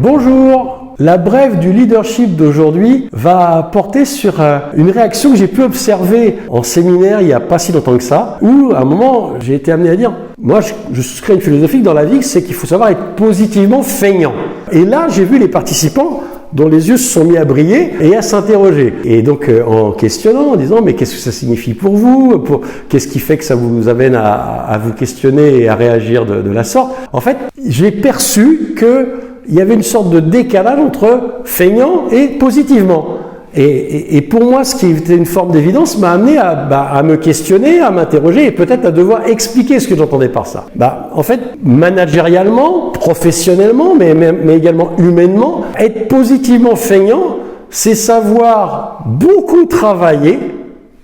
Bonjour. La brève du leadership d'aujourd'hui va porter sur une réaction que j'ai pu observer en séminaire il n'y a pas si longtemps que ça, où à un moment j'ai été amené à dire, moi je souscris à une philosophie dans la vie, c'est qu'il faut savoir être positivement feignant. Et là j'ai vu les participants dont les yeux se sont mis à briller et à s'interroger. Et donc en questionnant, en disant mais qu'est-ce que ça signifie pour vous, qu'est-ce qui fait que ça vous amène à vous questionner et à réagir de la sorte. En fait, j'ai perçu qu'il y avait une sorte de décalage entre feignant et positivement. Et pour moi, ce qui était une forme d'évidence m'a amené à me questionner, à m'interroger et peut-être à devoir expliquer ce que j'entendais par ça. En fait, managérialement, professionnellement, mais également humainement, être positivement feignant, c'est savoir beaucoup travailler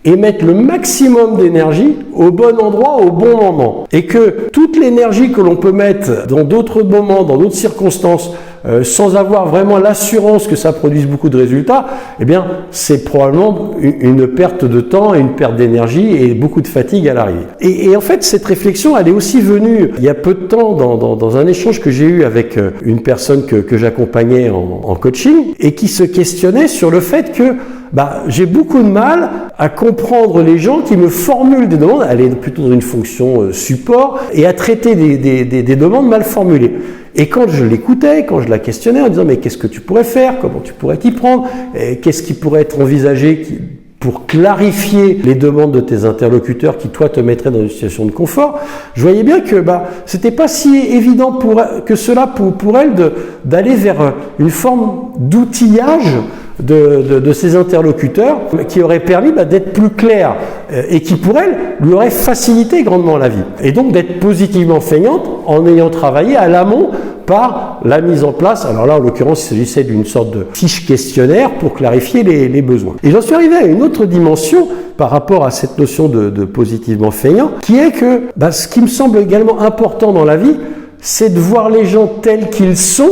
et mettre le maximum d'énergie au bon endroit, au bon moment. Et que toute l'énergie que l'on peut mettre dans d'autres moments, dans d'autres circonstances, sans avoir vraiment l'assurance que ça produise beaucoup de résultats, eh bien, c'est probablement une perte de temps et une perte d'énergie et beaucoup de fatigue à l'arrivée. Et en fait, cette réflexion, elle est aussi venue il y a peu de temps dans un échange que j'ai eu avec une personne que j'accompagnais en coaching et qui se questionnait sur le fait que j'ai beaucoup de mal à comprendre les gens qui me formulent des demandes, elle est plutôt dans une fonction support, et à traiter des demandes mal formulées. Et quand je l'écoutais, quand je la questionnais en disant mais qu'est-ce que tu pourrais faire, comment tu pourrais t'y prendre, qu'est-ce qui pourrait être envisagé pour clarifier les demandes de tes interlocuteurs qui toi te mettraient dans une situation de confort, je voyais bien que c'était pas si évident que cela pour elle d'aller vers une forme d'outillage de ses interlocuteurs qui aurait permis d'être plus clair et qui pour elle lui aurait facilité grandement la vie. Et donc d'être positivement feignante en ayant travaillé à l'amont par la mise en place, alors là en l'occurrence il s'agissait d'une sorte de fiche questionnaire pour clarifier les besoins. Et j'en suis arrivé à une autre dimension par rapport à cette notion de positivement feignant, qui est que ce qui me semble également important dans la vie, c'est de voir les gens tels qu'ils sont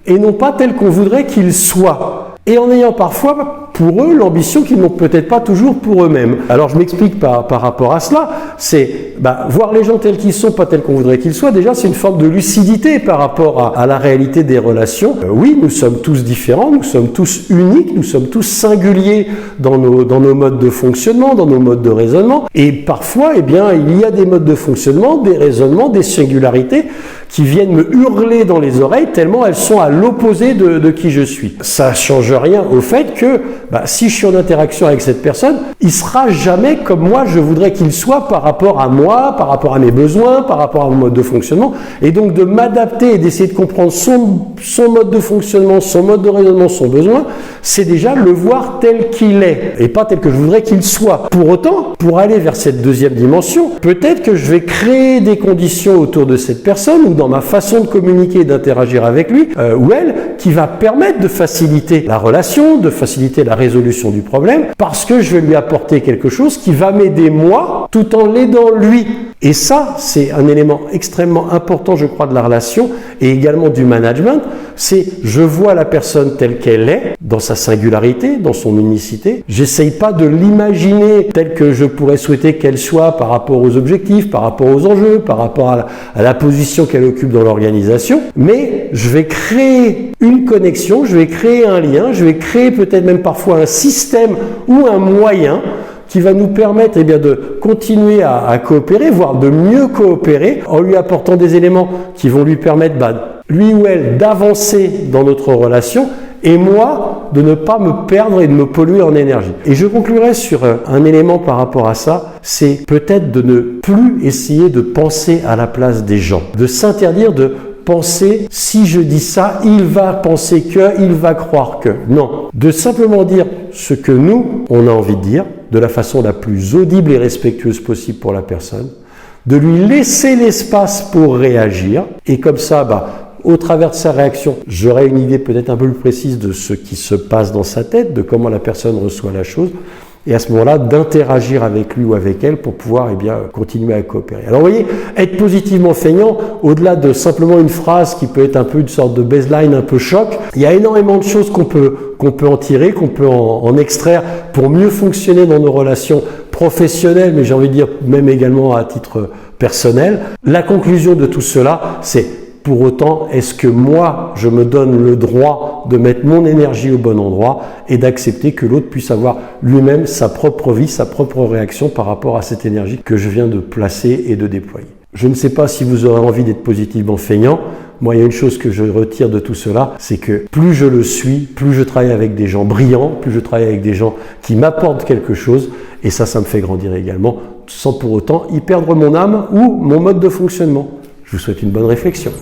et non pas tels qu'on voudrait qu'ils soient. Et en ayant parfois pour eux l'ambition qu'ils n'ont peut-être pas toujours pour eux-mêmes. Alors je m'explique par rapport à cela, c'est voir les gens tels qu'ils sont, pas tels qu'on voudrait qu'ils soient, déjà c'est une forme de lucidité par rapport à la réalité des relations. Oui, nous sommes tous différents, nous sommes tous uniques, nous sommes tous singuliers dans nos modes de fonctionnement, dans nos modes de raisonnement, et parfois il y a des modes de fonctionnement, des raisonnements, des singularités qui viennent me hurler dans les oreilles tellement elles sont à l'opposé de qui je suis. Ça change rien au fait que si je suis en interaction avec cette personne, il sera jamais comme moi je voudrais qu'il soit par rapport à moi, par rapport à mes besoins, par rapport à mon mode de fonctionnement, et donc de m'adapter et d'essayer de comprendre son mode de fonctionnement, son mode de raisonnement, son besoin, c'est déjà le voir tel qu'il est et pas tel que je voudrais qu'il soit. Pour autant, pour aller vers cette deuxième dimension, peut-être que je vais créer des conditions autour de cette personne ou dans ma façon de communiquer et d'interagir avec lui ou elle qui va permettre de faciliter la relation, de faciliter la résolution du problème parce que je vais lui apporter quelque chose qui va m'aider moi tout en l'aidant lui. Et ça, c'est un élément extrêmement important, je crois, de la relation et également du management. C'est je vois la personne telle qu'elle est, dans sa singularité, dans son unicité. J'essaye pas de l'imaginer telle que je pourrais souhaiter qu'elle soit par rapport aux objectifs, par rapport aux enjeux, par rapport à la position qu'elle occupe dans l'organisation. Mais je vais créer une connexion, je vais créer un lien, je vais créer peut-être même parfois un système ou un moyen qui va nous permettre de continuer à coopérer, voire de mieux coopérer, en lui apportant des éléments qui vont lui permettre, lui ou elle, d'avancer dans notre relation, et moi, de ne pas me perdre et de me polluer en énergie. Et je conclurai sur un élément par rapport à ça, c'est peut-être de ne plus essayer de penser à la place des gens, de s'interdire de penser, si je dis ça, il va penser que, il va croire que. Non, de simplement dire ce que nous, on a envie de dire, de la façon la plus audible et respectueuse possible pour la personne, de lui laisser l'espace pour réagir, et comme ça, au travers de sa réaction, j'aurai une idée peut-être un peu plus précise de ce qui se passe dans sa tête, de comment la personne reçoit la chose, et à ce moment-là, d'interagir avec lui ou avec elle pour pouvoir continuer à coopérer. Alors vous voyez, être positivement feignant, au-delà de simplement une phrase qui peut être un peu une sorte de baseline un peu choc, il y a énormément de choses qu'on peut en tirer, qu'on peut en extraire pour mieux fonctionner dans nos relations professionnelles, mais j'ai envie de dire même également à titre personnel. La conclusion de tout cela, c'est pour autant, est-ce que moi, je me donne le droit de mettre mon énergie au bon endroit et d'accepter que l'autre puisse avoir lui-même sa propre vie, sa propre réaction par rapport à cette énergie que je viens de placer et de déployer. Je ne sais pas si vous aurez envie d'être positivement feignant. Moi, il y a une chose que je retire de tout cela, c'est que plus je le suis, plus je travaille avec des gens brillants, plus je travaille avec des gens qui m'apportent quelque chose, et ça me fait grandir également, sans pour autant y perdre mon âme ou mon mode de fonctionnement. Je vous souhaite une bonne réflexion.